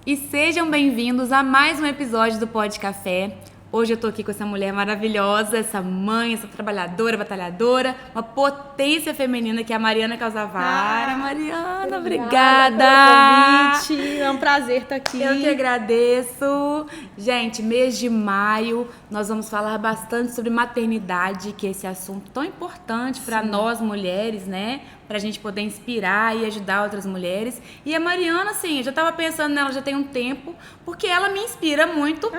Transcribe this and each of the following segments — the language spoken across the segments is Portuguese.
e sejam bem-vindos a mais um episódio do Pod Café. Hoje eu tô aqui com essa mulher maravilhosa, essa mãe, essa trabalhadora, batalhadora, uma potência feminina que é a Mariana Calzavara. Mariana, obrigada pelo convite, é um prazer estar aqui. Eu que agradeço. Gente, mês de maio, nós vamos falar bastante sobre maternidade, que é esse assunto tão importante para nós mulheres, né? Pra gente poder inspirar e ajudar outras mulheres. E a Mariana, assim, eu já tava pensando nela já tem um tempo, porque ela me inspira muito.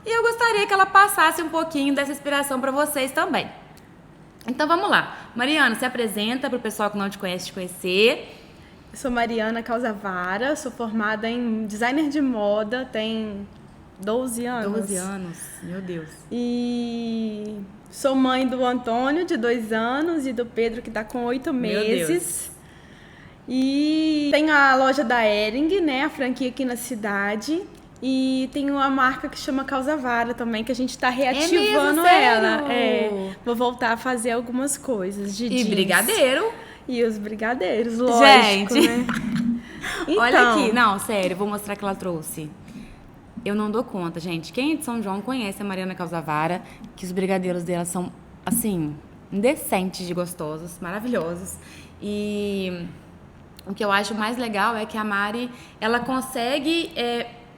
E eu gostaria que ela passasse um pouquinho dessa inspiração para vocês também. Então vamos lá. Mariana, se apresenta para o pessoal que não te conhece te conhecer. Eu sou Mariana Calzavara, sou formada em designer de moda, tem 12 anos. 12 anos, meu Deus. E sou mãe do Antônio, de 2 anos, e do Pedro, que está com 8 meses. Deus. E tenho a loja da Hering, né, a franquia aqui na cidade. E tem uma marca que chama Calzavara também, que a gente tá reativando ela. Vou voltar a fazer algumas coisas de jeans. E brigadeiro. E os brigadeiros, lógico, gente, né? Então, olha aqui. Não, sério, vou mostrar que ela trouxe. Eu não dou conta, gente. Quem é de São João conhece a Mariana Calzavara, que os brigadeiros dela são, assim, indecentes de gostosos, maravilhosos. E o que eu acho mais legal é que a Mari, ela consegue...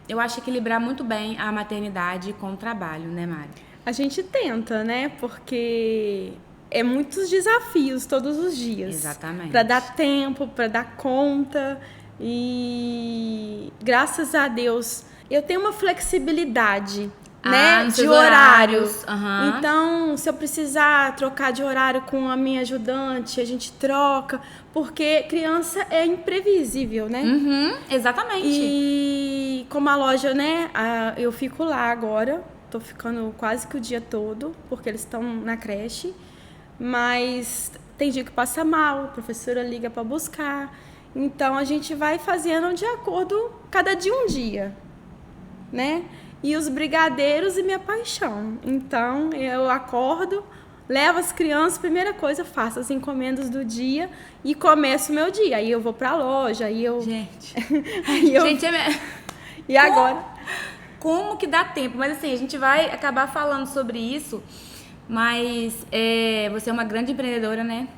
eu acho equilibrar muito bem a maternidade com o trabalho, né, Mari? A gente tenta, né? Porque é muitos desafios todos os dias. Exatamente. Para dar tempo, para dar conta. E graças a Deus, eu tenho uma flexibilidade, né? De horários. Uhum. Então, se eu precisar trocar de horário com a minha ajudante, a gente troca. Porque criança é imprevisível, né? Uhum, exatamente. E como a loja, né, eu fico lá agora, tô ficando quase que o dia todo, porque eles estão na creche, mas tem dia que passa mal, a professora liga para buscar, então a gente vai fazendo de acordo, cada dia um dia, né? E os brigadeiros e minha paixão, então eu acordo, levo as crianças, primeira coisa, faço as encomendas do dia e começo o meu dia. Aí eu vou pra loja, aí eu... Gente, Gente, e agora? Como que dá tempo? Mas assim, a gente vai acabar falando sobre isso, mas você é uma grande empreendedora, né?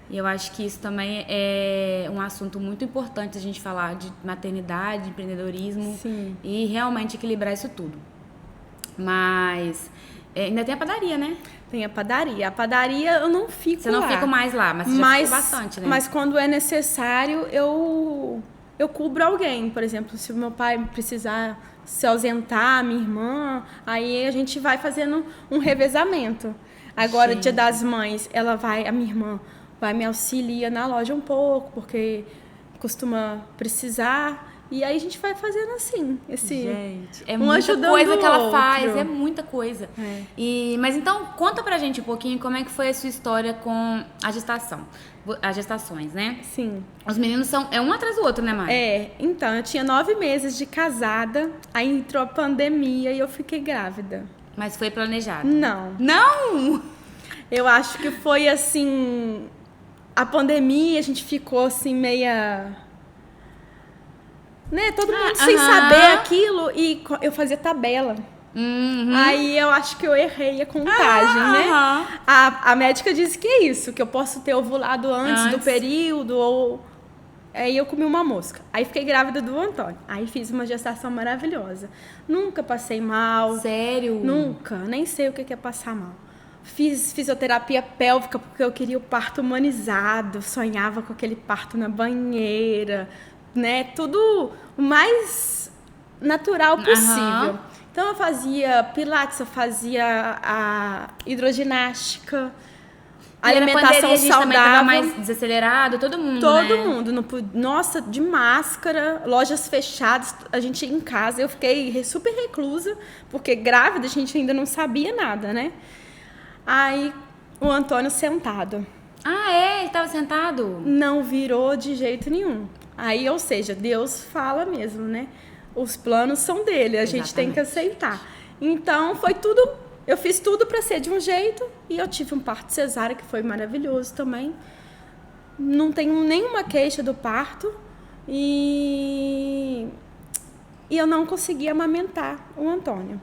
E eu acho que isso também é um assunto muito importante a gente falar de maternidade, empreendedorismo. Sim. E realmente equilibrar isso tudo. Mas ainda tem a padaria, né? Tem a padaria. A padaria eu não fico Você não lá. fica mais lá, mas você já ficou bastante, né? Mas quando é necessário, eu cubro alguém. Por exemplo, se o meu pai precisar se ausentar, minha irmã, aí a gente vai fazendo um revezamento. Agora, Dia das Mães, a minha irmã vai me auxiliar na loja um pouco, porque costuma precisar. E aí a gente vai fazendo assim, Gente, é um muita coisa que ela faz, outro. é muita coisa. Mas então, conta pra gente um pouquinho como é que foi a sua história com a gestação. As gestações, né? Sim. Os meninos são um atrás do outro, né, Mari? Então, eu tinha 9 meses de casada, aí entrou a pandemia e eu fiquei grávida. Mas foi planejado? Não. Não! Eu acho que foi assim, a pandemia, a gente ficou assim meia... Né, todo mundo sem saber aquilo, e eu fazia tabela. Uhum. Aí eu acho que eu errei a contagem, né? A médica disse que é isso, que eu posso ter ovulado antes do período, ou... Aí eu comi uma mosca. Aí fiquei grávida do Antônio. Aí fiz uma gestação maravilhosa. Nunca passei mal. Sério? Nunca. Nem sei o que é passar mal. Fiz fisioterapia pélvica porque eu queria o parto humanizado. Sonhava com aquele parto na banheira, né? Tudo o mais natural possível. Então eu fazia pilates, eu fazia a hidroginástica, alimentação saudável. Mais desacelerado, todo mundo, Todo né? mundo. Nossa, de máscara, lojas fechadas, a gente em casa. Eu fiquei super reclusa, porque grávida a gente ainda não sabia nada, né? Aí o Antônio sentado. Ele estava sentado? Não virou de jeito nenhum. Aí, ou seja, Deus fala mesmo, né? Os planos são dele, a gente tem que aceitar. Então, foi tudo... Eu fiz tudo para ser de um jeito e eu tive um parto cesárea que foi maravilhoso também. Não tenho nenhuma queixa do parto e E eu não conseguia amamentar o Antônio.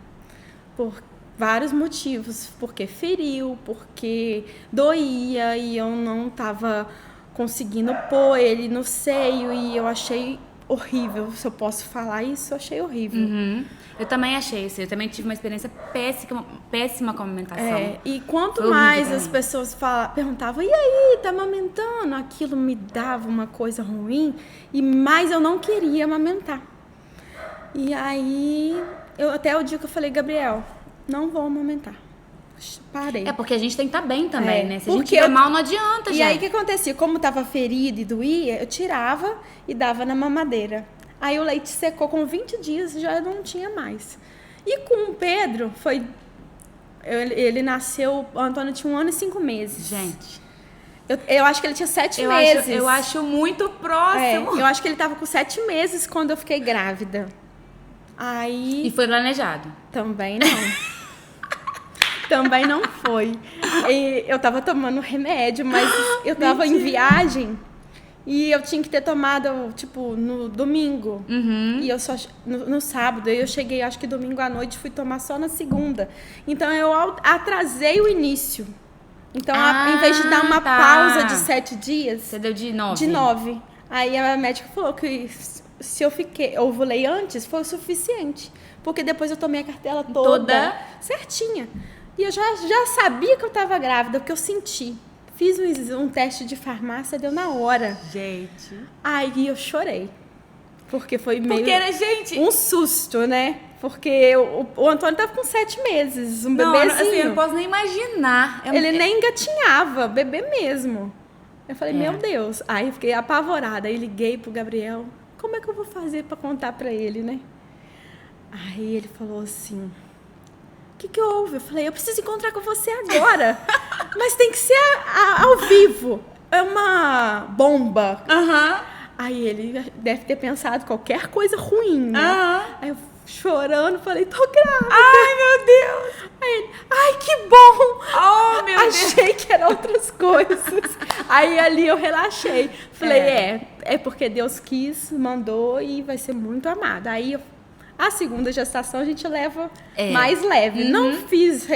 Por vários motivos. Porque feriu, porque doía e eu não estava conseguindo pôr ele no seio. E eu achei horrível. Se eu posso falar isso, eu achei horrível. Eu também achei isso. Eu também tive uma experiência péssima com a amamentação. E quanto Foi mais horrível as também. pessoas perguntavam, e aí, tá amamentando? Aquilo me dava uma coisa ruim e mais eu não queria amamentar. E aí, até o dia que eu falei, Gabriel, não vou amamentar. Parei. É porque a gente tem que estar bem também, né? Se a gente porque estiver mal, não adianta, E gente. aí, o que acontecia? Como tava ferida e doía, eu tirava e dava na mamadeira. Aí o leite secou com 20 dias, já não tinha mais. E com o Pedro, ele nasceu, o Antônio tinha 1 ano e 5 meses. Gente, Eu acho que ele tinha 7 meses. eu acho muito próximo. Eu acho que ele tava com 7 meses quando eu fiquei grávida. E Aí, foi planejado. também não. Também não foi. E eu tava tomando remédio, mas eu tava em viagem e eu tinha que ter tomado, tipo, no domingo. E eu só no sábado. Eu cheguei, acho que domingo à noite, fui tomar só na segunda. Então eu atrasei o início. Então, em vez de dar uma pausa de 7 dias, Você deu de 9? de 9. Aí a médica falou que se eu ovulei antes, foi o suficiente. Porque depois eu tomei a cartela toda certinha. E eu já sabia que eu estava grávida, porque eu senti. Fiz um teste de farmácia, deu na hora. Gente. Aí eu chorei. Porque foi meio Porque, né, gente? um susto, né? Porque o Antônio estava com 7 meses, um bebezinho. Assim, eu não posso nem imaginar. Ele nem engatinhava, bebê mesmo. Eu falei, meu Deus. Aí eu fiquei apavorada. Aí liguei pro Gabriel. Como é que eu vou fazer para contar para ele, né? Aí ele falou assim, o que houve? Eu falei, eu preciso encontrar com você agora. Mas tem que ser ao vivo. É uma bomba. Aí ele deve ter pensado qualquer coisa ruim, né? Aí eu chorando, falei, tô grávida. Ai, meu Deus. Aí ele, ai, que bom. Oh, meu Deus. Achei que eram outras coisas. Aí ali eu relaxei. Falei, é porque Deus quis, mandou e vai ser muito amada. Aí a segunda gestação a gente leva mais leve. Não fiz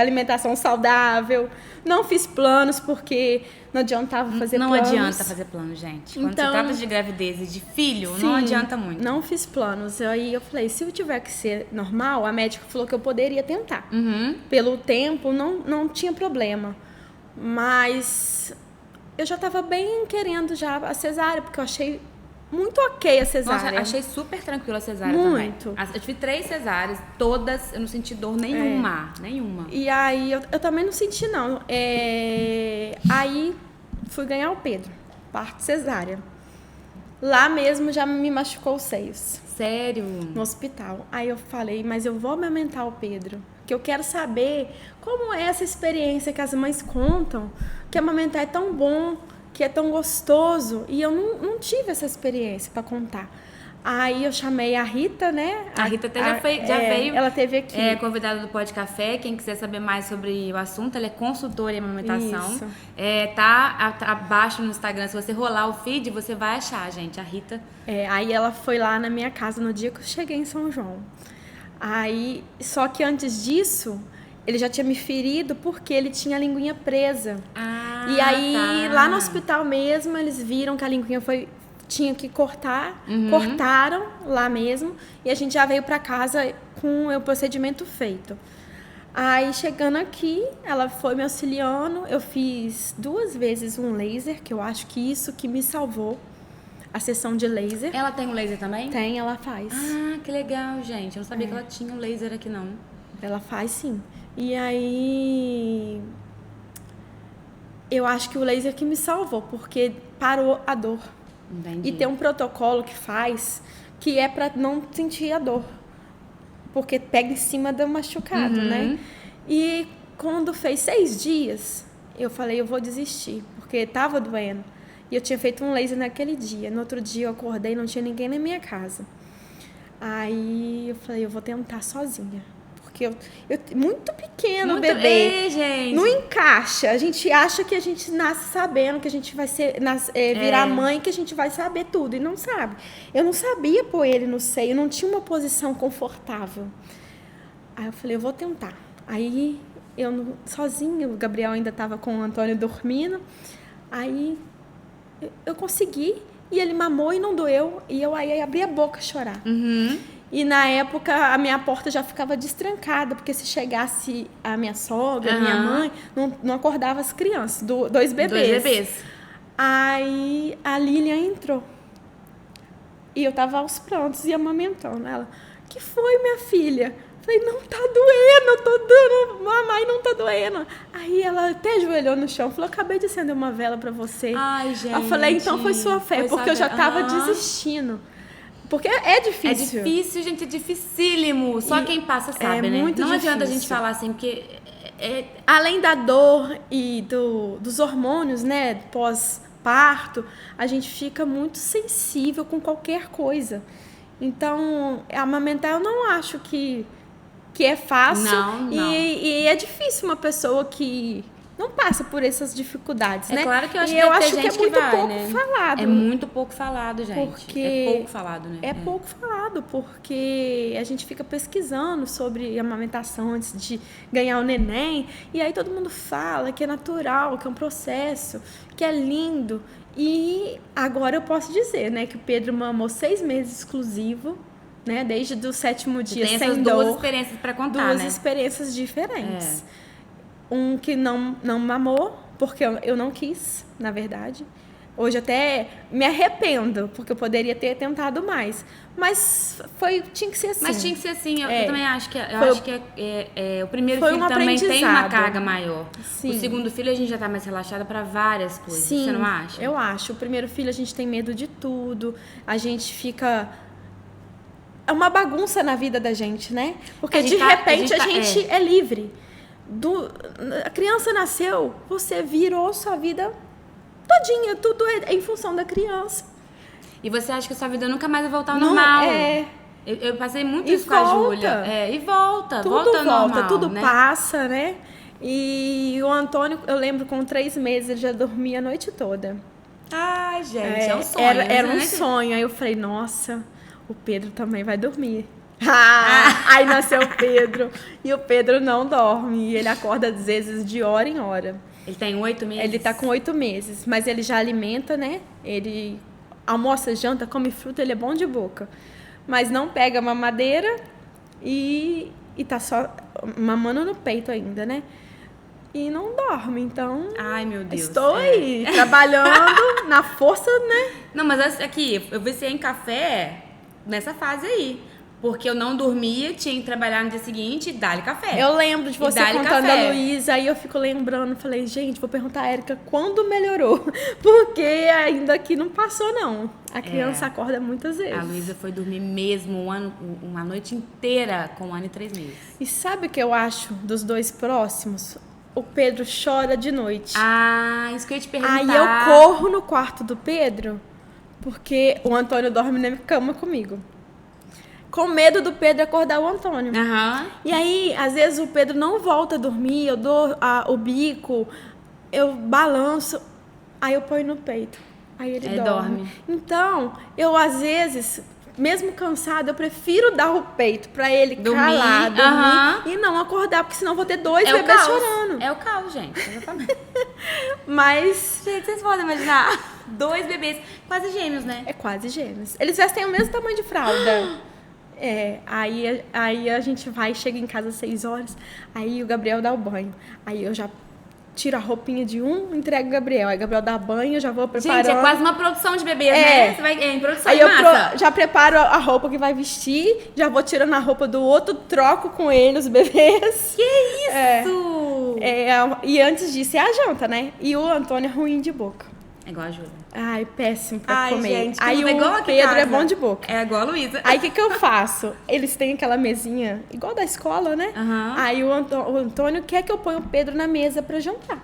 alimentação saudável, não fiz planos porque não adiantava fazer planos. Não adianta fazer plano, gente. Quando se trata de gravidez e de filho, não adianta muito. Não fiz planos. Aí eu falei, se eu tiver que ser normal, a médica falou que eu poderia tentar. Pelo tempo, não tinha problema. Mas eu já estava bem querendo já a cesárea, porque eu achei muito ok a cesárea. Nossa, achei super tranquila a cesárea muito. também. Eu tive 3 cesáreas, todas eu não senti dor nenhuma. E aí eu também não senti, não. Aí fui ganhar o Pedro, parto cesárea. Lá mesmo já me machucou os seios. Sério? No hospital. Aí eu falei, mas eu vou amamentar o Pedro. Que eu quero saber como é essa experiência que as mães contam, que amamentar é tão bom, que é tão gostoso, e eu não tive essa experiência para contar. Aí eu chamei a Rita, né? A Rita até já veio. Ela teve aqui. É convidada do Pod Café. Quem quiser saber mais sobre o assunto, ela é consultora em amamentação. Isso. Tá abaixo no Instagram. Se você rolar o feed, você vai achar, gente. A Rita. Aí ela foi lá na minha casa no dia que eu cheguei em São João. Aí, só que antes disso, ele já tinha me ferido porque ele tinha a linguinha presa. E aí, lá no hospital mesmo, eles viram que a linguinha tinha que cortar. Cortaram lá mesmo. E a gente já veio pra casa com o procedimento feito. Aí, chegando aqui, ela foi me auxiliando. Eu fiz 2 vezes um laser, que eu acho que isso que me salvou. A sessão de laser. Ela tem um laser também? Tem, ela faz. Ah, que legal, gente. Eu não sabia que ela tinha um laser aqui, não. Ela faz, sim. E aí, eu acho que o laser que me salvou, porque parou a dor. Entendi. E tem um protocolo que faz, que é pra não sentir a dor. Porque pega em cima do machucado, né? E quando fez 6 dias, eu falei, eu vou desistir, porque tava doendo. E eu tinha feito um laser naquele dia. No outro dia eu acordei e não tinha ninguém na minha casa. Aí eu falei, eu vou tentar sozinha. Porque porque muito pequeno o bebê. Gente. Não encaixa. A gente acha que a gente nasce sabendo que a gente vai virar mãe, que a gente vai saber tudo, e não sabe. Eu não sabia pôr ele no seio, não tinha uma posição confortável. Aí eu falei, eu vou tentar. Aí eu sozinha, o Gabriel ainda estava com o Antônio dormindo. Aí eu consegui, e ele mamou e não doeu, e eu aí abri a boca a chorar. E na época a minha porta já ficava destrancada, porque se chegasse a minha sogra, a minha mãe, não acordava as crianças, dois bebês. Aí a Lilian entrou. E eu tava aos prantos e amamentando ela. Que foi, minha filha? Falei, não tá doendo, eu tô dando mamãe, não tá doendo. Aí ela até ajoelhou no chão, falou, acabei de acender uma vela pra você. Ai, gente. Eu falei, então foi sua fé, porque eu já tava desistindo. Porque é difícil. É difícil, gente, é dificílimo. Só quem passa sabe, né? Muito não difícil. adianta a gente falar assim, porque... Além da dor e dos hormônios, né, pós-parto, a gente fica muito sensível com qualquer coisa. Então, amamentar eu não acho que é fácil. Não. E é difícil uma pessoa que não passa por essas dificuldades, né? É claro que eu acho que é muito vai, pouco né? falado. É muito pouco falado, gente. Porque é pouco falado, né? É pouco falado, porque a gente fica pesquisando sobre amamentação antes de ganhar o neném, e aí todo mundo fala que é natural, que é um processo, que é lindo. E agora eu posso dizer, né, que o Pedro mamou 6 meses exclusivo, né, desde o 7º dia, tem sem essas dor. duas experiências pra contar, Duas né? experiências diferentes. Um que não mamou, porque eu não quis, na verdade. Hoje até me arrependo, porque eu poderia ter tentado mais. Mas tinha que ser assim. Mas tinha que ser assim, eu também acho que, o primeiro foi filho um também tem uma aprendizado. carga maior. Sim. O segundo filho a gente já tá mais relaxada pra várias coisas, Sim, você não acha? Eu acho. O primeiro filho a gente tem medo de tudo, a gente fica... É uma bagunça na vida da gente, né? Porque de repente a gente é livre. A criança nasceu, você virou sua vida todinha, tudo é em função da criança. E você acha que sua vida nunca mais vai voltar ao normal? Eu passei muito isso com a Júlia. E volta, tudo volta ao normal, tudo né? passa, né? E o Antônio, eu lembro, com 3 meses, ele já dormia a noite toda. Ai, gente, é um sonho. Era um sonho. Aí eu falei, nossa, o Pedro também vai dormir. Aí nasceu o Pedro. E o Pedro não dorme. E ele acorda, às vezes, de hora em hora. Ele tem 8 meses? Ele tá com 8 meses. Mas ele já alimenta, né? Ele almoça, janta, come fruta. Ele é bom de boca. Mas não pega mamadeira. E tá só mamando no peito ainda, né? E não dorme. Então, ai, meu Deus. Estou aí, trabalhando na força, né? Não, mas aqui, eu viciei em café nessa fase aí. Porque eu não dormia, tinha que trabalhar no dia seguinte e dar-lhe café. Eu lembro de você contando a Luísa, aí eu fico lembrando, falei, gente, vou perguntar a Érica quando melhorou. Porque ainda aqui não passou, não. A criança acorda muitas vezes. A Luísa foi dormir mesmo uma noite inteira com 1 ano e 3 meses. E sabe o que eu acho dos dois próximos? O Pedro chora de noite. Ah, isso que eu ia te perguntar. Aí eu corro no quarto do Pedro, porque o Antônio dorme na cama comigo. Com medo do Pedro acordar o Antônio. E aí, às vezes, o Pedro não volta a dormir, eu dou o bico, eu balanço, aí eu ponho no peito. Aí ele dorme. Então, eu, às vezes, mesmo cansado, eu prefiro dar o peito pra ele calar, dormir e não acordar, porque senão eu vou ter 2 bebês chorando. É o caos, gente. Exatamente. Mas... Gente, vocês podem imaginar 2 bebês, quase gêmeos, né? É quase gêmeos. Eles vestem o mesmo tamanho de fralda. Aí a gente chega em casa às 6 horas, aí o Gabriel dá o banho. Aí eu já tiro a roupinha de um, entrego o Gabriel. Aí o Gabriel dá banho, eu já vou preparando. Gente, é quase uma produção de bebês, né? Você vai em produção aí de massa. Já preparo a roupa que vai vestir, já vou tirando a roupa do outro, troco com ele os bebês. Que isso! E antes disso é a janta, né? E o Antônio é ruim de boca. É igual a Júlia. Ai, péssimo pra comer. Gente, aí o Pedro é bom de boca. É igual a Luísa. Aí o que eu faço? Eles têm aquela mesinha igual da escola, né? Aí o Antônio quer que eu ponha o Pedro na mesa pra jantar.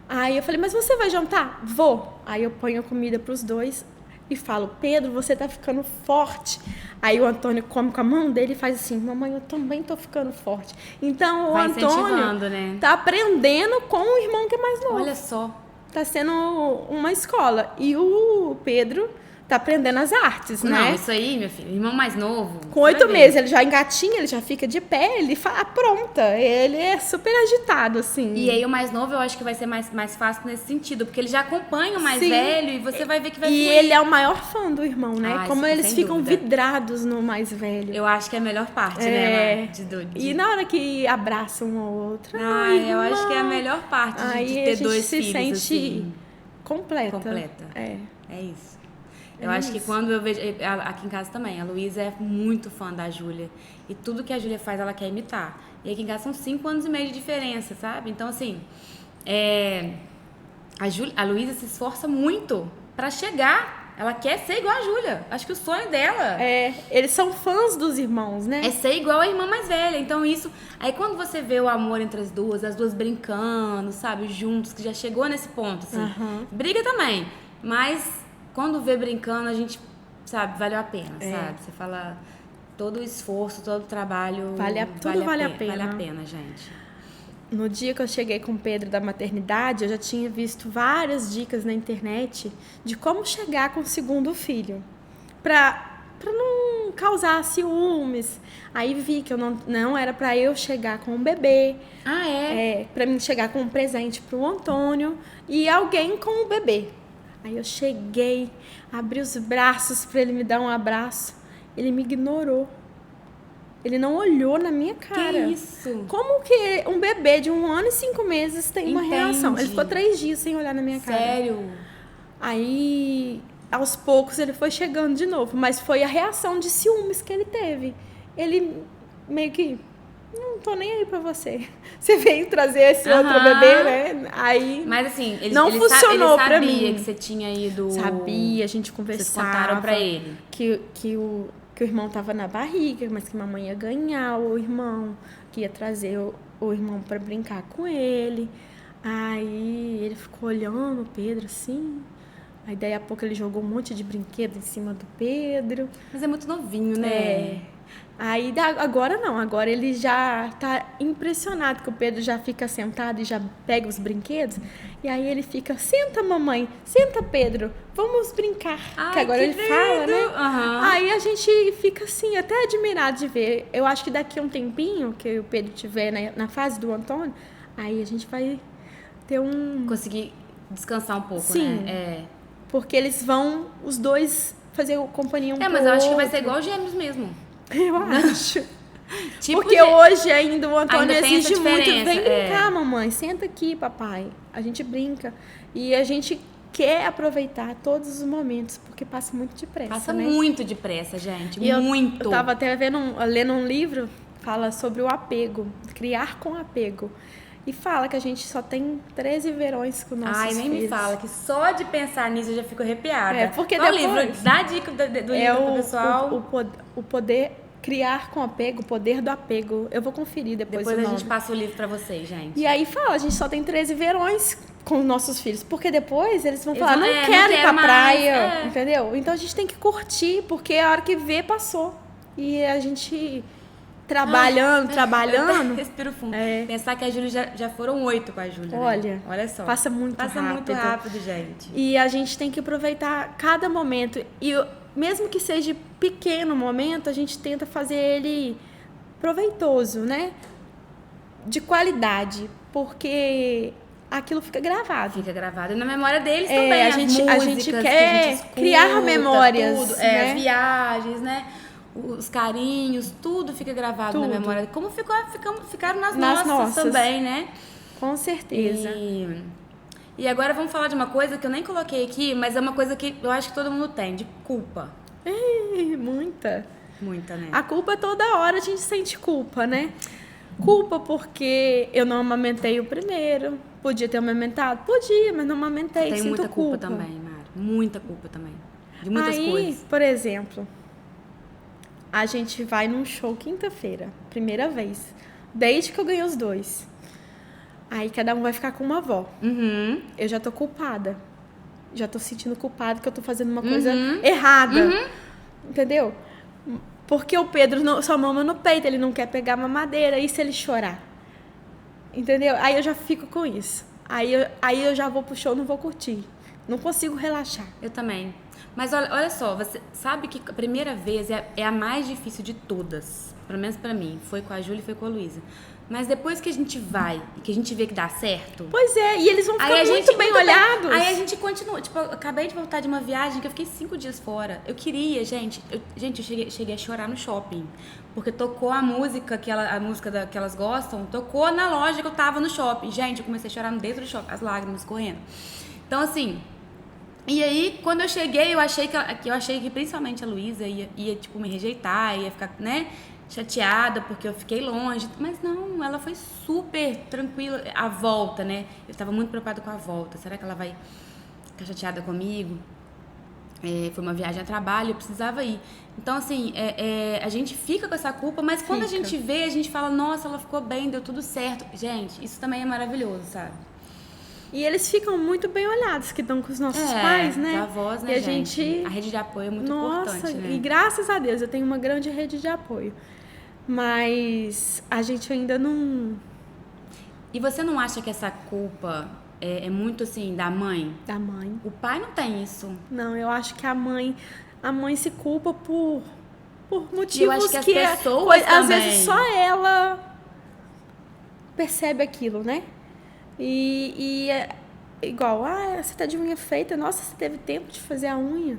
Aí eu falei, mas você vai jantar? Vou. Aí eu ponho a comida pros dois. e falo, Pedro, você tá ficando forte. Aí o Antônio come com a mão dele e faz assim, mamãe, eu também tô ficando forte. Então o Vai Antônio incentivando, né? tá aprendendo com o irmão que é mais novo. Olha só. Tá sendo uma escola. E o Pedro tá aprendendo as artes, né? Não, isso aí, meu filho, irmão mais novo. Com 8 meses, ele já engatinha, ele já fica de pé, ele fala, pronta. Ele é super agitado, assim. E aí o mais novo eu acho que vai ser mais fácil nesse sentido, porque ele já acompanha o mais Sim. velho e você vai ver que vai E fluir. ele é o maior fã do irmão, né? Ah, Como isso, eles sem ficam dúvida. vidrados no mais velho. Eu acho que é a melhor parte, né, Mar? E na hora que abraçam um ao outro, Eu acho que é a melhor parte aí de a ter gente dois se filhos, sente assim. completa. É isso. É Eu acho que isso. quando eu vejo... Aqui em casa também, a Luísa é muito fã da Júlia. E tudo que a Júlia faz, ela quer imitar. E aqui em casa são 5 anos e meio de diferença, sabe? Então, assim... A Luísa se esforça muito pra chegar. Ela quer ser igual a Júlia. Acho que o sonho dela... Eles são fãs dos irmãos, né? É ser igual a irmã mais velha. Então isso... Aí quando você vê o amor entre as duas brincando, sabe? Juntos, que já chegou nesse ponto, assim. Aham. Briga também. Mas quando vê brincando, a gente, sabe? Valeu a pena, sabe? Você fala... Todo o esforço, todo o trabalho... Tudo vale a pena. Vale a pena, gente. No dia que eu cheguei com o Pedro da maternidade, eu já tinha visto várias dicas na internet de como chegar com o segundo filho. Pra não causar ciúmes. Aí vi que eu não era pra eu chegar com um bebê. Ah, é? Pra mim chegar com um presente pro Antônio e alguém com o bebê. Aí eu cheguei, abri os braços pra ele me dar um abraço. Ele me ignorou. Ele não olhou na minha cara. Que isso? Como que um bebê de 1 ano e 5 meses tem uma Entendi. reação? Ele ficou 3 dias sem olhar na minha cara. Sério? Aí, aos poucos, ele foi chegando de novo. Mas foi a reação de ciúmes que ele teve. Ele meio que... Não tô nem aí pra você. Você veio trazer esse outro bebê, né? Aí... Mas assim, ele funcionou ele pra sabia mim. que você tinha ido... Sabia, a gente Vocês conversava. contaram pra ele. Que o irmão tava na barriga, mas que a mamãe ia ganhar o irmão, que ia trazer o irmão pra brincar com ele. Aí ele ficou olhando o Pedro assim. Aí daí a pouco ele jogou um monte de brinquedo em cima do Pedro. Mas é muito novinho, né? Aí agora não, agora ele já tá impressionado que o Pedro já fica sentado e já pega os brinquedos. E aí ele fica, senta mamãe, senta Pedro, vamos brincar. Ai, que agora que ele fala, né? Uhum. Aí a gente fica assim, até admirado de ver. Eu acho que daqui a um tempinho que o Pedro estiver na fase do Antônio, aí a gente vai ter Conseguir descansar um pouco, Sim. né? Porque eles vão, os dois, fazer companhia um pro Mas eu acho que vai outro. ser igual gêmeos mesmo. Eu acho. Tipo, Porque hoje ainda o Antônio ainda tem exige essa muito. diferença, Vem brincar, mamãe. Senta aqui, papai. A gente brinca. E a gente quer aproveitar todos os momentos, porque passa muito depressa, Passa né? muito depressa, gente. E muito. Eu tava até lendo um livro, fala sobre o apego. Criar com apego. E fala que a gente só tem 13 verões com nossos filhos. Ai, nem me fala, que só de pensar nisso eu já fico arrepiada. Porque qual depois... livro? Dá a dica do livro pro pessoal. O poder... Criar com apego, o poder do apego. Eu vou conferir depois o Depois a nome. gente passa o livro pra vocês, gente. E aí fala, a gente só tem 13 verões com nossos filhos. Porque depois eles vão Eles falar, vão, não não quero ir quero pra mais, praia. Entendeu? Então a gente tem que curtir, porque a hora que vê, passou. E a gente trabalhando. Eu respiro fundo. Pensar que a Júlia já foram 8 com a Júlia. Olha só. Passa muito rápido, gente. E a gente tem que aproveitar cada momento. E mesmo que seja pequeno momento, a gente tenta fazer ele proveitoso, né? De qualidade. Porque aquilo fica gravado. Fica gravado na memória deles também. A gente quer criar memórias. Tudo, né? As viagens, né? Os carinhos, tudo fica gravado na memória. Como ficaram nas nossas também, né? Com certeza. E agora vamos falar de uma coisa que eu nem coloquei aqui, mas é uma coisa que eu acho que todo mundo tem, de culpa. Muita. Muita, né? A culpa toda hora a gente sente culpa, né? Culpa porque eu não amamentei o primeiro. Podia ter amamentado? Podia, mas não amamentei. Tem sinto muita culpa também, Mara. Muita culpa também. De muitas coisas. Por exemplo, a gente vai num show quinta-feira, primeira vez. Desde que eu ganhei os 2. Aí cada um vai ficar com uma avó. Uhum. Eu já tô culpada. já tô sentindo culpado que eu tô fazendo uma coisa errada. Entendeu? Porque o Pedro só mama no peito, ele não quer pegar mamadeira. E se ele chorar? Entendeu? Aí eu já fico com isso. Aí eu já vou pro show, não vou curtir. Não consigo relaxar. Eu também. Mas olha só, você sabe que a primeira vez é a mais difícil de todas. Pelo menos pra mim. Foi com a Júlia e foi com a Luísa. Mas depois que a gente vai e que a gente vê que dá certo... Pois é, e eles vão ficar muito bem olhados. Aí a gente continua. Tipo, eu acabei de voltar de uma viagem que eu fiquei 5 dias fora. Eu queria, gente... Eu cheguei a chorar no shopping. Porque tocou a música que elas gostam, tocou na loja que eu tava no shopping. Gente, eu comecei a chorar dentro do shopping, as lágrimas correndo. Então, assim... E aí, quando eu cheguei, eu achei que principalmente a Luísa ia tipo, me rejeitar, ia ficar, né... chateada porque eu fiquei longe, mas não, ela foi super tranquila, a volta, né, eu tava muito preocupada com a volta, será que ela vai ficar chateada comigo? Foi uma viagem a trabalho, eu precisava ir, então assim, a gente fica com essa culpa, mas quando a gente vê, a gente fala, nossa, ela ficou bem, deu tudo certo, gente, isso também é maravilhoso, sabe? E eles ficam muito bem olhados, que estão com os nossos pais, né? Os avós, né, e a gente? A rede de apoio é muito importante, né? E graças a Deus, eu tenho uma grande rede de apoio. Mas a gente ainda não... E você não acha que essa culpa é muito, assim, da mãe? Da mãe. O pai não tem isso. Não, eu acho que a mãe se culpa por motivos eu acho que as pessoas às vezes só ela percebe aquilo, né? E é igual, você tá de unha feita, nossa, você teve tempo de fazer a unha.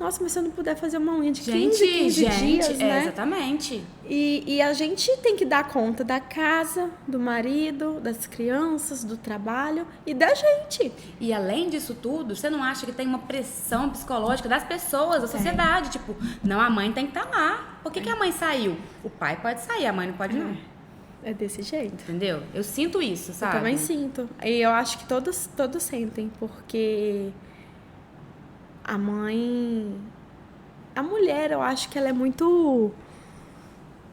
Nossa, mas se eu não puder fazer uma unha de 15 dias, né? Exatamente. E a gente tem que dar conta da casa, do marido, das crianças, do trabalho e da gente. E além disso tudo, você não acha que tem uma pressão psicológica das pessoas, da sociedade? Tipo, não, a mãe tem que estar lá. Por que a mãe saiu? O pai pode sair, a mãe não pode não. É desse jeito. Entendeu? Eu sinto isso, sabe? Eu também sinto. E eu acho que todos sentem, porque... A mulher, eu acho que ela é muito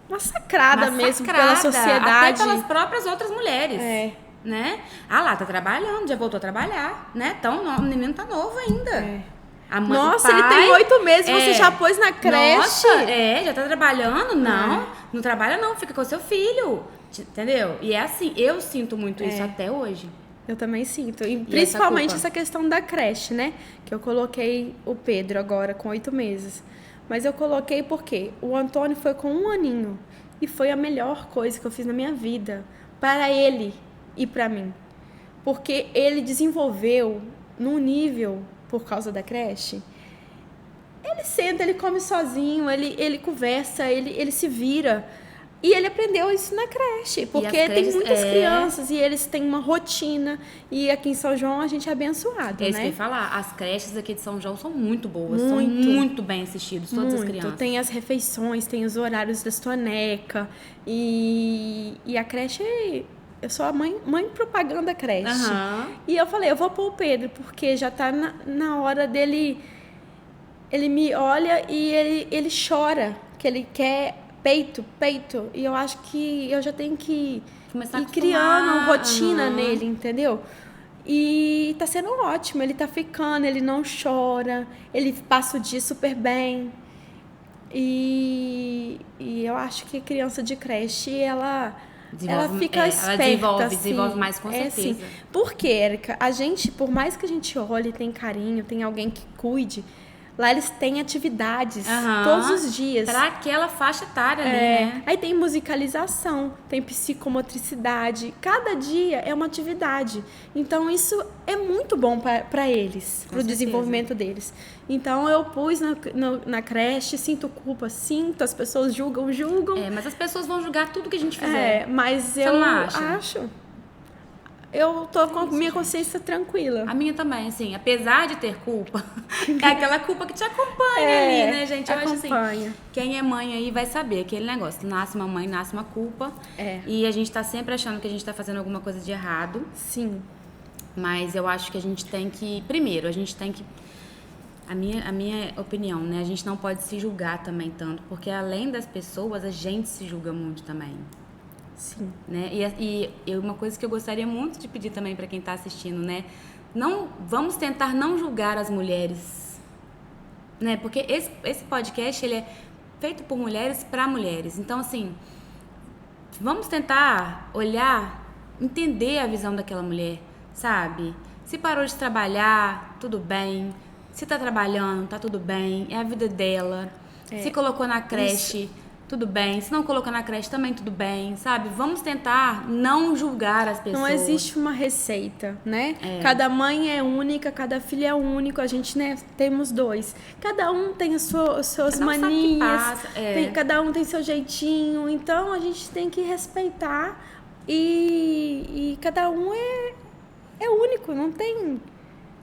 massacrada mesmo pela sociedade. Até pelas próprias outras mulheres. Né? Lá, tá trabalhando, já voltou a trabalhar, né? Então, o menino tá novo ainda. Nossa, ele tem 8 meses, você já pôs na creche? Nossa, já tá trabalhando? Não trabalha não, fica com o seu filho. Entendeu? E é assim, eu sinto muito isso até hoje. Eu também sinto. E principalmente essa questão da creche, né? Que eu coloquei o Pedro agora com 8 meses. Mas eu coloquei porque o Antônio foi com 1 aninho. E foi a melhor coisa que eu fiz na minha vida. Para ele e para mim. Porque ele desenvolveu num nível, por causa da creche... Ele senta, ele come sozinho, ele conversa, ele se vira... E ele aprendeu isso na creche, porque tem muitas crianças e eles têm uma rotina. E aqui em São João a gente é abençoado, né? Isso que eu ia falar. As creches aqui de São João são muito boas, são muito bem assistidas, todas as crianças. Tem as refeições, tem os horários da soneca. E a creche... Eu sou a mãe propaganda creche. E eu falei, eu vou pôr o Pedro, porque já tá na hora dele... Ele me olha e ele chora, que ele quer... Peito. E eu acho que eu já tenho que ir criando uma rotina nele, entendeu? E tá sendo ótimo. Ele tá ficando, ele não chora. Ele passa o dia super bem. E eu acho que a criança de creche, ela fica esperta. Ela desenvolve mais, com certeza. Assim. Porque, Érica, a gente, por mais que a gente olhe, tem carinho, tem alguém que cuide... Lá eles têm atividades todos os dias. Para aquela faixa etária ali, né? Aí tem musicalização, tem psicomotricidade. Cada dia é uma atividade. Então, isso é muito bom para eles, para o desenvolvimento deles. Então, eu pus na creche, sinto culpa, as pessoas julgam. Mas as pessoas vão julgar tudo que a gente fizer. Mas eu acho... Eu tô com minha consciência tranquila. A minha também, assim, apesar de ter culpa, é aquela culpa que te acompanha ali, né, gente? Eu acho assim, quem é mãe aí vai saber aquele negócio, nasce uma mãe, nasce uma culpa, e a gente tá sempre achando que a gente tá fazendo alguma coisa de errado. Sim. Mas eu acho que a gente tem que, primeiro, a minha opinião, né, a gente não pode se julgar também tanto, porque além das pessoas, a gente se julga muito também. Sim. Né? E uma coisa que eu gostaria muito de pedir também para quem está assistindo, né? vamos tentar não julgar as mulheres, né? Porque esse podcast, ele é feito por mulheres para mulheres. Então, assim, vamos tentar olhar, entender a visão daquela mulher, sabe? Se parou de trabalhar, tudo bem. Se tá trabalhando, tá tudo bem. É a vida dela. Se colocou na creche, tudo bem. Se não colocou na creche, também tudo bem, sabe? Vamos tentar não julgar as pessoas. Não existe uma receita, né? Cada mãe é única, cada filho é único. A gente, né, temos 2. Cada um tem as suas manias. Cada um tem seu jeitinho. Então, a gente tem que respeitar. E cada um é único, não tem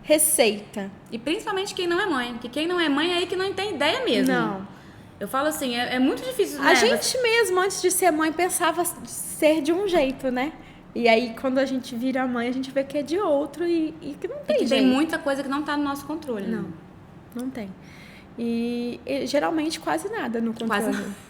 receita. E principalmente quem não é mãe. Porque quem não é mãe é aí que não tem ideia mesmo. Não. Eu falo assim, é muito difícil, né? A gente mesmo, antes de ser mãe, pensava ser de um jeito, né? E aí, quando a gente vira mãe, a gente vê que é de outro e que não tem jeito. Tem muita coisa que não tá no nosso controle. Não tem. E geralmente quase nada no controle. Quase nada.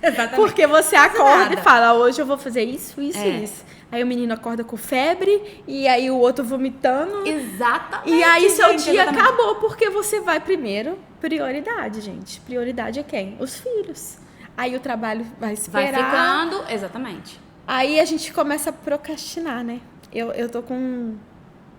Exatamente. Porque você acorda e fala, hoje eu vou fazer isso e isso. Aí o menino acorda com febre, e aí o outro vomitando. Exatamente. E aí seu dia acabou, porque você vai primeiro. Prioridade, gente. Prioridade é quem? Os filhos. Aí o trabalho vai esperar. Vai ficando, exatamente. Aí a gente começa a procrastinar, né? Eu tô com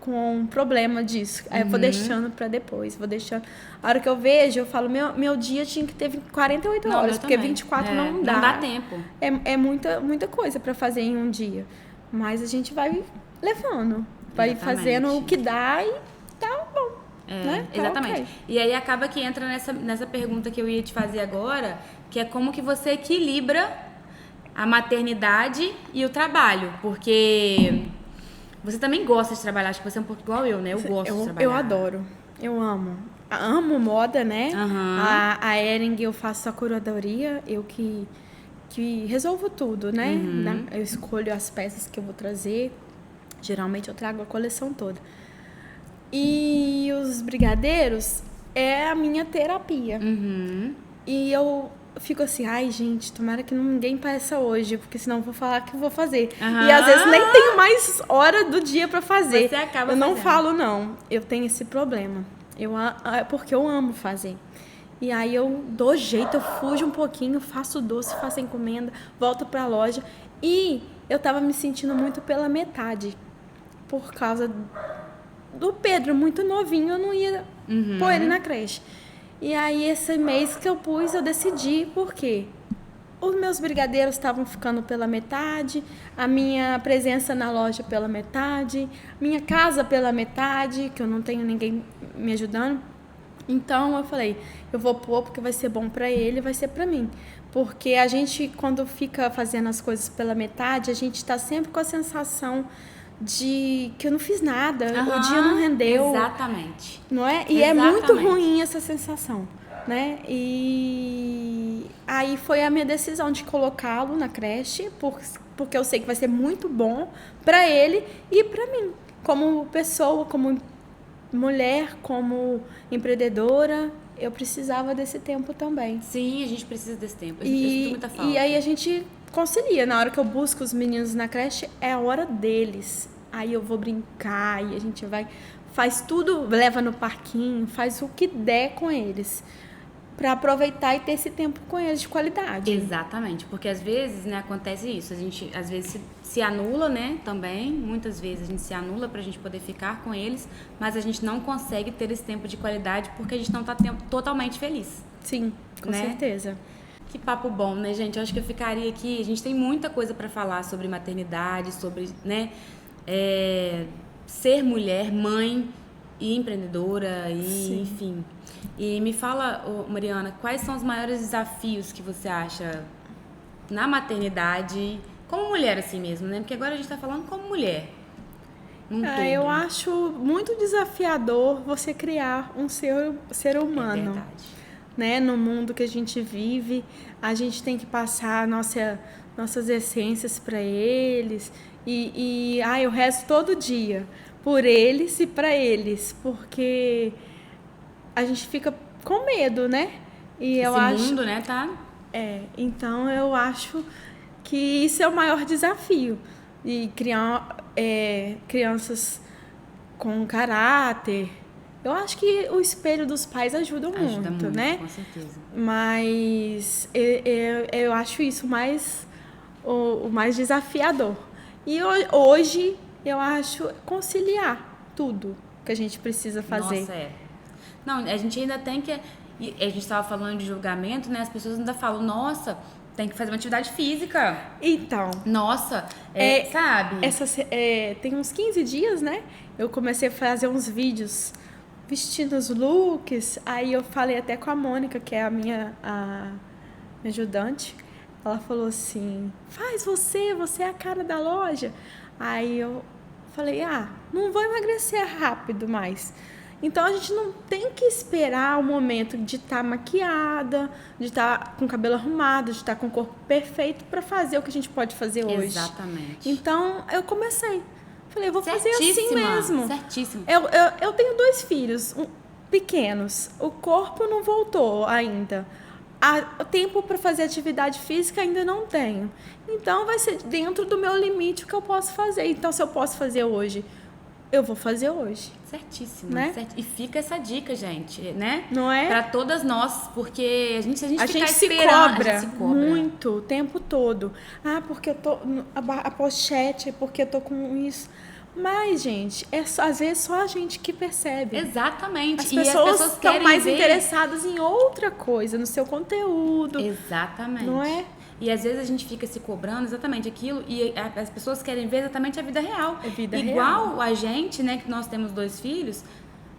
um problema disso. Aí eu vou deixando pra depois, vou deixando. A hora que eu vejo, eu falo, meu dia tinha que ter 48 horas, porque também. 24 não dá. Não dá tempo. É muita coisa pra fazer em um dia. Mas a gente vai levando, vai fazendo o que dá e tá bom. Né? Tá, exatamente. okay. E aí acaba que entra nessa pergunta que eu ia te fazer agora, que é como que você equilibra a maternidade e o trabalho, porque você também gosta de trabalhar, acho que você é um pouco igual eu, né? Eu gosto de trabalhar. Eu adoro, eu amo. Amo moda, né? A Ering, eu faço a curadoria, eu que resolvo tudo, né? Eu escolho as peças que eu vou trazer, geralmente eu trago a coleção toda. E os brigadeiros é a minha terapia. E eu fico assim, ai, gente, tomara que ninguém peça hoje, porque senão eu vou falar que eu vou fazer. E às vezes nem tenho mais hora do dia pra fazer. Você acaba eu não fazendo. falo, não. Eu tenho esse problema. Porque eu amo fazer. E aí eu dou jeito, eu fujo um pouquinho, faço doce, faço encomenda, volto pra loja. E eu tava me sentindo muito pela metade. Por causa do Pedro, muito novinho, eu não ia pôr ele na creche. E aí, esse mês que eu pus, eu decidi, por quê? Os meus brigadeiros estavam ficando pela metade, a minha presença na loja pela metade, minha casa pela metade, que eu não tenho ninguém me ajudando. Então, eu falei, eu vou pôr porque vai ser bom pra ele, vai ser pra mim. Porque a gente, quando fica fazendo as coisas pela metade, a gente tá sempre com a sensação de que eu não fiz nada, o dia não rendeu. Exatamente. Não é? E é muito ruim essa sensação, né? E aí foi a minha decisão de colocá-lo na creche, porque eu sei que vai ser muito bom para ele e para mim, como pessoa, como mulher, como empreendedora. Eu precisava desse tempo também. Sim, a gente precisa desse tempo. Eu sinto muita falta. E aí a gente concilia. Na hora que eu busco os meninos na creche, é a hora deles. Aí eu vou brincar e a gente vai, faz tudo, leva no parquinho, faz o que der com eles. Pra aproveitar e ter esse tempo com eles de qualidade. Exatamente, porque às vezes, né, acontece isso. A gente, às vezes, se anula, né, também. Muitas vezes a gente se anula pra gente poder ficar com eles, mas a gente não consegue ter esse tempo de qualidade porque a gente não tá totalmente feliz. Sim, com certeza. Que papo bom, né, gente? Eu acho que eu ficaria aqui... A gente tem muita coisa pra falar sobre maternidade, sobre, né, ser mulher, mãe e empreendedora, e enfim... E me fala, Mariana, quais são os maiores desafios que você acha na maternidade, como mulher assim mesmo, né? Porque agora a gente tá falando como mulher. Eu acho muito desafiador você criar um ser humano. É verdade. Né? No mundo que a gente vive, a gente tem que passar nossas essências para eles. Eu rezo todo dia por eles e para eles, porque... a gente fica com medo, né? E esse mundo, né, tá? Então eu acho que isso é o maior desafio. E criar crianças com caráter. Eu acho que o espelho dos pais ajuda muito, né? Com certeza. Mas eu acho isso o mais desafiador. E hoje eu acho conciliar tudo que a gente precisa fazer. Nossa, Não, a gente ainda tem que... A gente estava falando de julgamento, né? As pessoas ainda falam, nossa, tem que fazer uma atividade física. Então... Nossa, sabe? Tem uns 15 dias, né? Eu comecei a fazer uns vídeos vestindo os looks. Aí eu falei até com a Mônica, que é a minha ajudante. Ela falou assim, faz você é a cara da loja. Aí eu falei, não vou emagrecer rápido mais. Então a gente não tem que esperar o momento de estar maquiada, de estar com o cabelo arrumado, de estar com o corpo perfeito para fazer o que a gente pode fazer hoje. Exatamente. Então eu comecei. Falei, eu vou fazer assim mesmo. Certíssimo. Eu tenho 2 filhos pequenos. O corpo não voltou ainda. O tempo para fazer atividade física ainda não tenho. Então vai ser dentro do meu limite o que eu posso fazer. Então se eu posso fazer hoje, eu vou fazer hoje. Certíssimo. Né? E fica essa dica, gente, né? Não é? Para todas nós, porque se a gente ficar se esperando, cobra a gente se cobra muito o tempo todo. Porque eu tô a pochete, porque eu tô com isso. Mas, gente, às vezes só a gente que percebe. Exatamente. As pessoas estão mais ver... interessadas em outra coisa, no seu conteúdo. Exatamente. Não é? E às vezes a gente fica se cobrando exatamente aquilo e as pessoas querem ver exatamente a vida real. Igual a gente, né, que nós temos 2 filhos,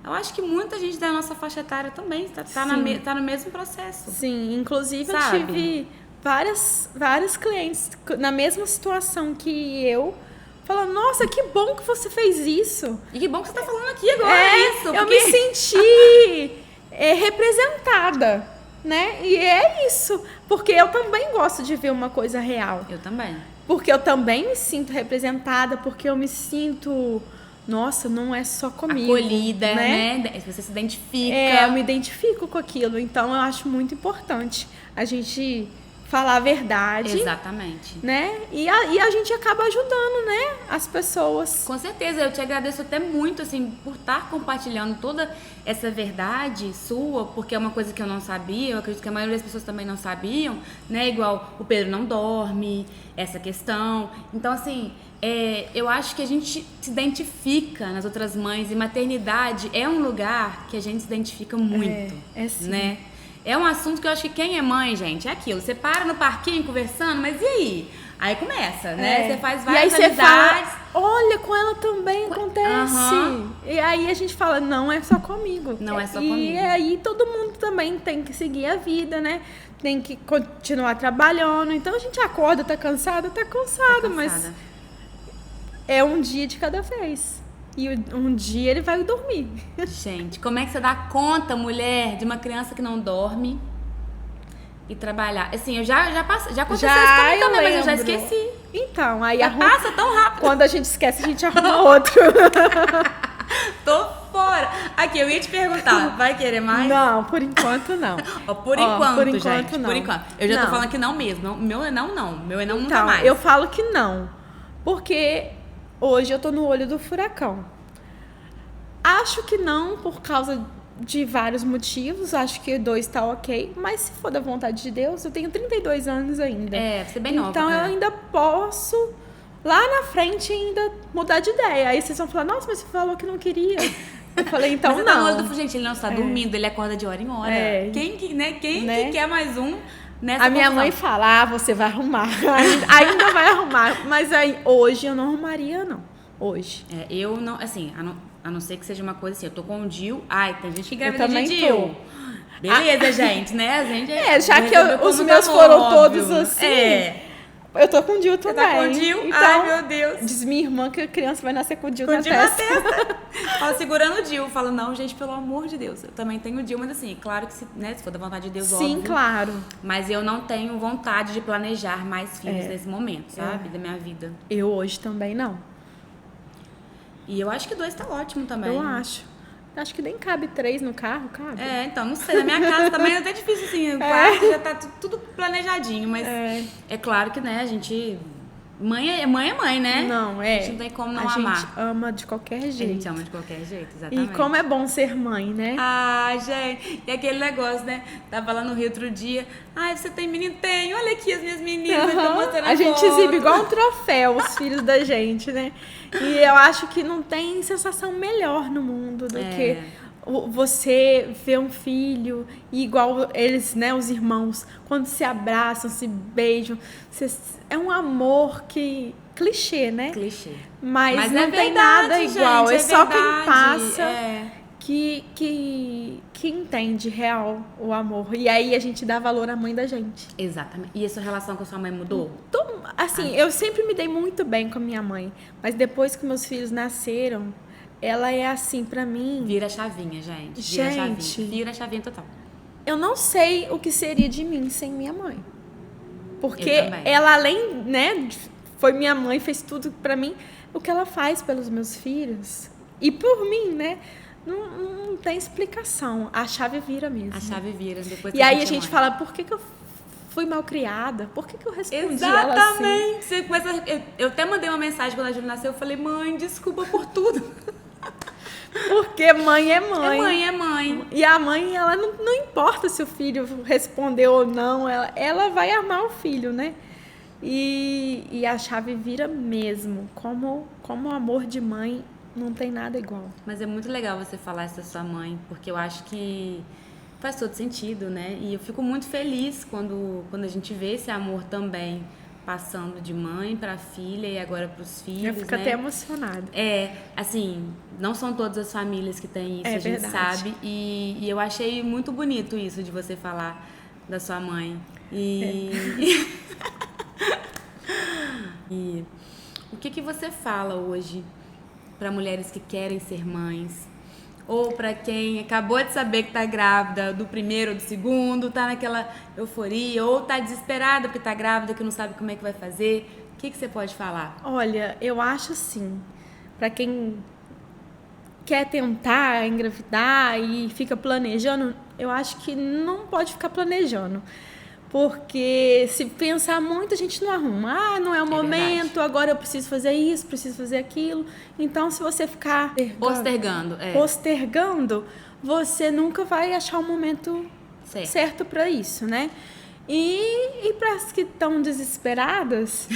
eu acho que muita gente da nossa faixa etária também tá no mesmo processo. Sim, inclusive sabe? eu tive vários clientes na mesma situação que eu, falando, nossa, que bom que você fez isso. E que bom que você tá falando aqui agora isso. Eu me senti representada, né? E é isso, porque eu também gosto de ver uma coisa real. Eu também. Porque eu também me sinto representada, porque eu me sinto, nossa, não é só comigo. Acolhida, né? Você se identifica. Eu me identifico com aquilo, então eu acho muito importante a gente falar a verdade. Exatamente. Né? E a gente acaba ajudando, né? As pessoas. Com certeza, eu te agradeço até muito, assim, por estar compartilhando toda essa verdade sua, porque é uma coisa que eu não sabia, eu acredito que a maioria das pessoas também não sabiam, né? Igual o Pedro não dorme, essa questão. Então, assim, eu acho que a gente se identifica nas outras mães, e maternidade é um lugar que a gente se identifica muito, sim. né? É um assunto que eu acho que quem é mãe, gente, é aquilo. Você para no parquinho conversando, mas e aí? Aí começa, né? Você faz várias amizades. Fala, olha, com ela também acontece. E aí a gente fala, não é só comigo. Não é só comigo. E aí todo mundo também tem que seguir a vida, né? Tem que continuar trabalhando. Então a gente acorda, tá cansada, mas é um dia de cada vez. E um dia ele vai dormir. Gente, como é que você dá conta, mulher, de uma criança que não dorme e trabalhar? Assim, eu já aconteceu isso comigo também, mas eu já esqueci. Então, aí passa tão rápido. Quando a gente esquece, a gente arruma outro. Tô fora. Aqui, eu ia te perguntar, vai querer mais? Não, por enquanto não. Por enquanto, gente. Não. Por enquanto. Eu já tô falando que não mesmo. Meu é não. Meu é não, então, nunca mais. Eu falo que não. Porque hoje eu tô no olho do furacão. Acho que não, por causa de vários motivos. Acho que 2 tá ok. Mas se for da vontade de Deus, eu tenho 32 anos ainda. Você é bem nova. Então eu ainda posso, lá na frente, ainda mudar de ideia. Aí vocês vão falar, nossa, mas você falou que não queria. Eu falei, então mas não. Tá no olho do... Gente, ele não está dormindo, ele acorda de hora em hora. Quem que quer mais um nessa A minha mãe fala, você vai arrumar. ainda vai arrumar. Mas aí, hoje eu não arrumaria, não. Hoje. Eu não, assim, a não ser que seja uma coisa assim, eu tô com o DIU. Ai, tem gente que engravida de DIU. Beleza, gente, né? A gente já que os meus foram todos assim. Eu tô com o DIU também. Você tá com o DIU? Então, ai, meu Deus. Diz minha irmã que a criança vai nascer com o DIU na testa. Fala, segurando o DIU. Fala, não, gente, pelo amor de Deus. Eu também tenho o DIU, mas assim, claro que se for da vontade de Deus, óbvio. Sim, claro. Mas eu não tenho vontade de planejar mais filhos nesse momento, sabe? Da minha vida. Eu hoje também não. E eu acho que 2 tá ótimo também. Eu acho. Acho que nem cabe 3 no carro, cabe? Então, não sei. Na minha casa também é até difícil, assim. O quarto já tá tudo planejadinho, mas é claro que, né, a gente Mãe é mãe, né? Não, A gente não tem como não amar. A gente ama de qualquer A jeito. gente ama de qualquer jeito, exatamente. E como é bom ser mãe, né? Ah, gente, e aquele negócio, né? Tava lá no Rio outro dia. Ai, você tem menino? Tem. Olha aqui as minhas meninas. Tô mostrando A gente foto. exibe igual um troféu os filhos da gente, né? E eu acho que não tem sensação melhor no mundo do que você ver um filho e igual eles, né, os irmãos, quando se abraçam, se beijam, é um amor que clichê, né? Clichê. Mas é não tem verdade, nada igual, gente, é só quem verdade. passa que entende real o amor. E aí a gente dá valor à mãe da gente. Exatamente. E a sua relação com a sua mãe mudou? Então, assim, eu sempre me dei muito bem com a minha mãe, mas depois que meus filhos nasceram, ela é assim pra mim. Vira a chavinha, gente. Vira a chavinha. Vira a chavinha total. Eu não sei o que seria de mim sem minha mãe. Porque Eu também. ela, além, né, foi minha mãe, fez tudo pra mim, o que ela faz pelos meus filhos e por mim, né? Não tem explicação. A chave vira mesmo. A chave vira. Depois E aí a é gente mãe. fala, por que eu fui mal criada? Por que eu respondi ela assim? Exatamente. Você começa, eu até mandei uma mensagem quando a Júlia nasceu. Eu falei, mãe, desculpa por tudo. Porque mãe é mãe. É mãe, é mãe. E a mãe, ela não importa se o filho respondeu ou não, ela vai amar o filho, né? E a chave vira mesmo. Como o amor de mãe não tem nada igual. Mas é muito legal você falar isso da sua mãe, porque eu acho que faz todo sentido, né? E eu fico muito feliz quando a gente vê esse amor também passando de mãe para filha e agora para os filhos, Eu fico né? até emocionada. Assim, não são todas as famílias que têm isso, a gente verdade. sabe. E eu achei muito bonito isso de você falar da sua mãe. E o que você fala hoje para mulheres que querem ser mães? Ou para quem acabou de saber que tá grávida do primeiro ou do segundo, tá naquela euforia, ou tá desesperada porque tá grávida, que não sabe como é que vai fazer. O que você pode falar? Olha, eu acho assim, para quem quer tentar engravidar e fica planejando, eu acho que não pode ficar planejando. Porque se pensar muito, a gente não arruma. Ah, não é o momento, verdade. agora eu preciso fazer isso, preciso fazer aquilo. Então, se você ficar postergando, você nunca vai achar o momento certo para isso, né? E para as que estão desesperadas,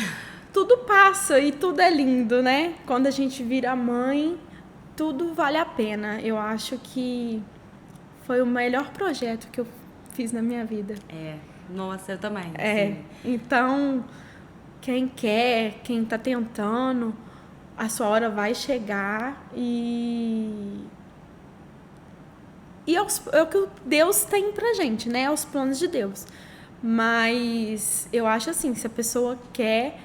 tudo passa e tudo é lindo, né? Quando a gente vira mãe, tudo vale a pena. Eu acho que foi o melhor projeto que eu fiz na minha vida. Nossa, eu também. Sim. Então, quem quer, quem tá tentando, a sua hora vai chegar e é o que Deus tem pra gente, né? É os planos de Deus. Mas eu acho assim, se a pessoa quer,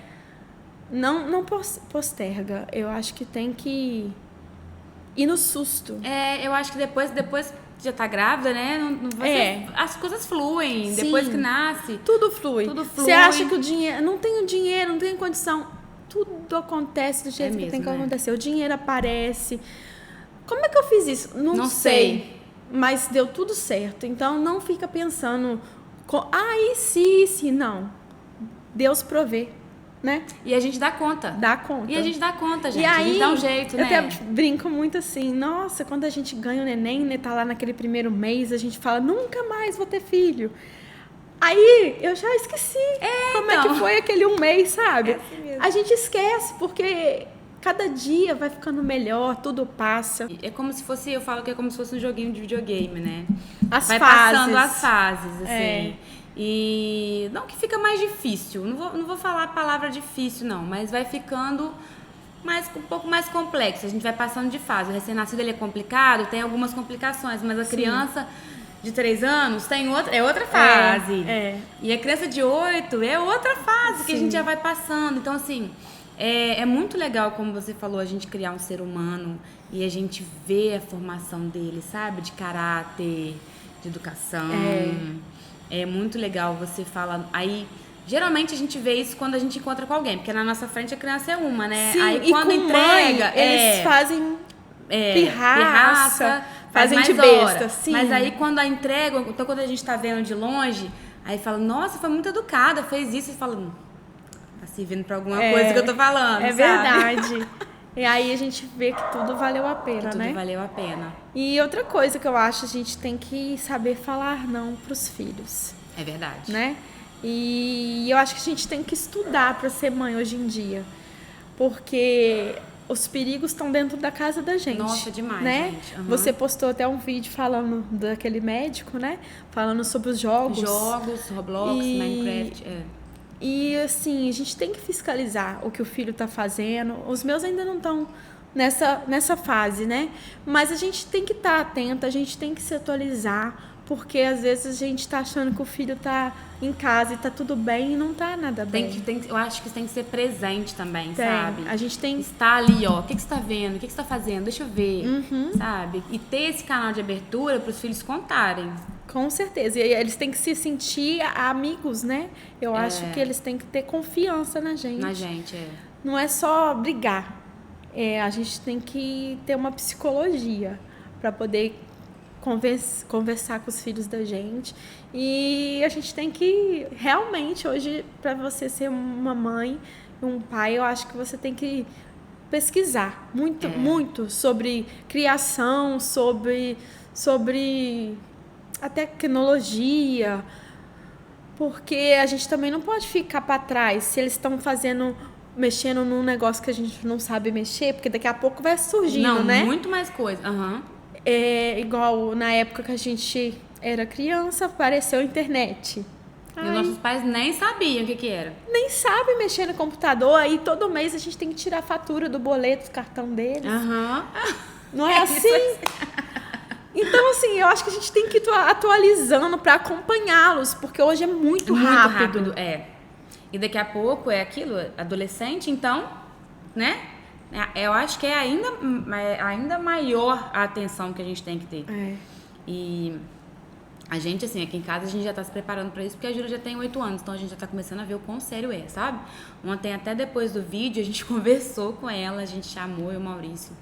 não posterga. Eu acho que tem que ir no susto. Eu acho que depois já tá grávida, né? Não vai ser, as coisas fluem. Sim. Depois que nasce. Tudo flui. Você acha que o dinheiro. Não tenho dinheiro, não tenho condição. Tudo acontece do jeito que tem que acontecer. O dinheiro aparece. Como é que eu fiz isso? Não sei. Mas deu tudo certo. Então não fica pensando. E se, não. Deus provê. Né? E a gente dá conta. E a gente dá conta, gente. E aí, a gente dá um jeito, né? Eu até brinco muito assim, nossa, quando a gente ganha o neném, né, tá lá naquele primeiro mês, a gente fala, nunca mais vou ter filho. Aí, eu já esqueci como é que foi aquele um mês, sabe? Assim mesmo. A gente esquece, porque cada dia vai ficando melhor, tudo passa. É como se fosse, eu falo que é como se fosse um joguinho de videogame, né? Vai passando as fases, assim. É. E não que fica mais difícil, não vou falar a palavra difícil não, mas vai ficando um pouco mais complexo, a gente vai passando de fase. O recém-nascido ele é complicado, tem algumas complicações, mas a criança de 3 anos tem outra fase. E a criança de 8 é outra fase que a gente já vai passando. Então assim, é muito legal, como você falou, a gente criar um ser humano e a gente ver a formação dele, sabe? De caráter, de educação. É muito legal, você fala. Aí, geralmente a gente vê isso quando a gente encontra com alguém, porque na nossa frente a criança é uma, né? Sim, aí e quando com entrega. eles fazem pirraça, fazem de besta. Sim. Mas aí quando a entrega, então quando a gente tá vendo de longe, aí fala, nossa, foi muito educada, fez isso, e fala, tá servindo pra alguma coisa que eu tô falando, É sabe? verdade. E aí a gente vê que tudo valeu a pena, Tudo né? valeu a pena. E outra coisa que eu acho, a gente tem que saber falar não pros filhos, É verdade. né? E eu acho que a gente tem que estudar para ser mãe hoje em dia, porque os perigos estão dentro da casa da gente. Nossa, demais, né? gente. Uhum. Você postou até um vídeo falando daquele médico, né? Falando sobre os jogos. Jogos, Roblox, Minecraft. E assim, a gente tem que fiscalizar o que o filho tá fazendo. Os meus ainda não estão nessa fase, né? Mas a gente tem que estar atenta, a gente tem que se atualizar, porque às vezes a gente tá achando que o filho tá em casa e tá tudo bem e não tá nada bem. Eu acho que tem que ser presente também, sabe? A gente tem... Estar ali, ó, o que você tá vendo? O que você tá fazendo? Deixa eu ver, sabe? E ter esse canal de abertura pros filhos contarem. Com certeza. E aí eles têm que se sentir amigos, né? Eu acho que eles têm que ter confiança na gente. Na gente, Não é só brigar. A gente tem que ter uma psicologia para poder conversar com os filhos da gente. E a gente tem que, realmente, hoje, para você ser uma mãe, um pai, eu acho que você tem que pesquisar muito sobre criação, sobre a tecnologia, porque a gente também não pode ficar para trás se eles estão mexendo num negócio que a gente não sabe mexer, porque daqui a pouco vai surgindo, né? Muito mais coisa. É igual na época que a gente era criança, apareceu a internet. E nossos pais nem sabiam o que era. Nem sabe mexer no computador, aí todo mês a gente tem que tirar a fatura do boleto, do cartão deles. Não é assim? Então, assim, eu acho que a gente tem que ir atualizando para acompanhá-los, porque hoje é muito rápido. E daqui a pouco é aquilo, adolescente, então, né? Eu acho que é ainda maior a atenção que a gente tem que ter. E a gente, assim, aqui em casa a gente já tá se preparando para isso, porque a Júlia já tem 8 anos, então a gente já tá começando a ver o quão sério é, sabe? Ontem, até depois do vídeo, a gente conversou com ela, a gente chamou eu e o Maurício,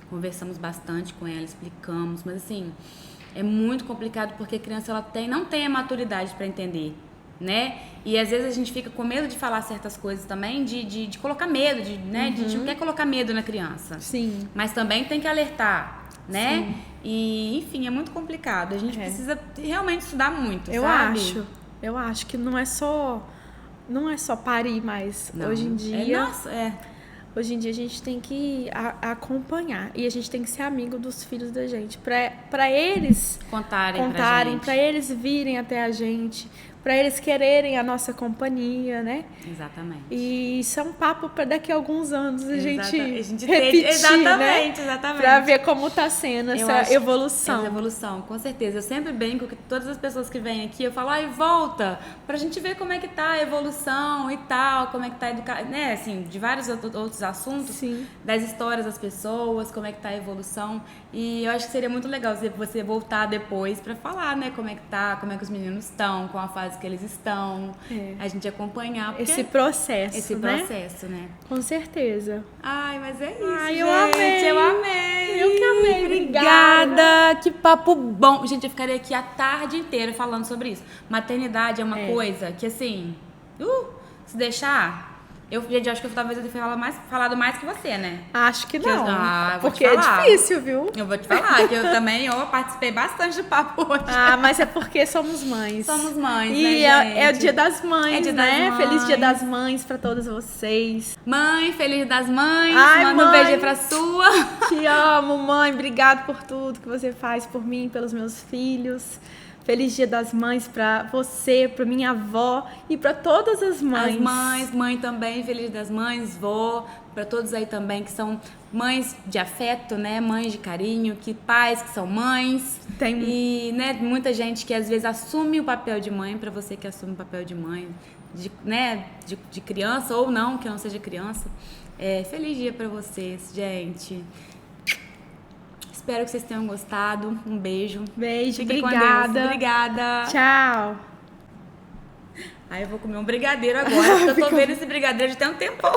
conversamos bastante com ela, explicamos, mas assim, é muito complicado porque a criança não tem a maturidade para entender, né? E às vezes a gente fica com medo de falar certas coisas também, de colocar medo, né? A gente não quer colocar medo na criança. Sim. Mas também tem que alertar, né? Sim. E, enfim, é muito complicado. A gente precisa realmente estudar muito, eu sabe? Eu acho que não é só parir mais. Não. Hoje em dia... Nossa. Hoje em dia a gente tem que acompanhar e a gente tem que ser amigo dos filhos da gente, para eles contarem, para eles virem até a gente, para eles quererem a nossa companhia, né? Exatamente. E isso é um papo para daqui a alguns anos a gente repetir, exatamente. Para ver como está sendo essa evolução. Essa evolução, com certeza. Eu sempre brinco que todas as pessoas que vêm aqui, eu falo, volta, pra gente ver como é que tá a evolução e tal, como é que tá a educação, né, assim, de vários outros assuntos, Sim. Das histórias das pessoas, como é que tá a evolução. E eu acho que seria muito legal você voltar depois pra falar, né, como é que tá, como é que os meninos estão, com a fase que eles estão, a gente acompanhar. Esse processo, né? Com certeza. Ai, mas é isso, Ai, gente. eu amei. Eu que amei. Obrigada. Que papo bom. Gente, eu ficaria aqui a tarde inteira falando sobre isso. Maternidade é uma coisa que, assim, se deixar... Gente, eu acho que talvez eu tenha falado mais que você, né? Acho que não. Porque é difícil, viu? Eu vou te falar, que eu também participei bastante do papo hoje. Mas é porque somos mães. Somos mães, e né, gente? É o Dia das Mães, é dia né? das mães. Feliz Dia das Mães pra todas vocês. Mãe, feliz Dia das Mães. Ai, manda um beijo aí pra sua. Te amo, mãe. Obrigado por tudo que você faz por mim, pelos meus filhos. Feliz Dia das Mães pra você, pra minha avó e pra todas as mães. As mães, mãe também, feliz Dia das Mães, vó, pra todos aí também que são mães de afeto, né? Mães de carinho, pais que são mães. E, né, muita gente que às vezes assume o papel de mãe, pra você que assume o papel de mãe, de criança ou não, que não seja criança. Feliz dia pra vocês, gente. Espero que vocês tenham gostado. Um beijo. Beijo, Fique obrigada. com Deus. Obrigada. Tchau. Eu vou comer um brigadeiro agora, porque eu tô vendo esse brigadeiro de tem um tempão.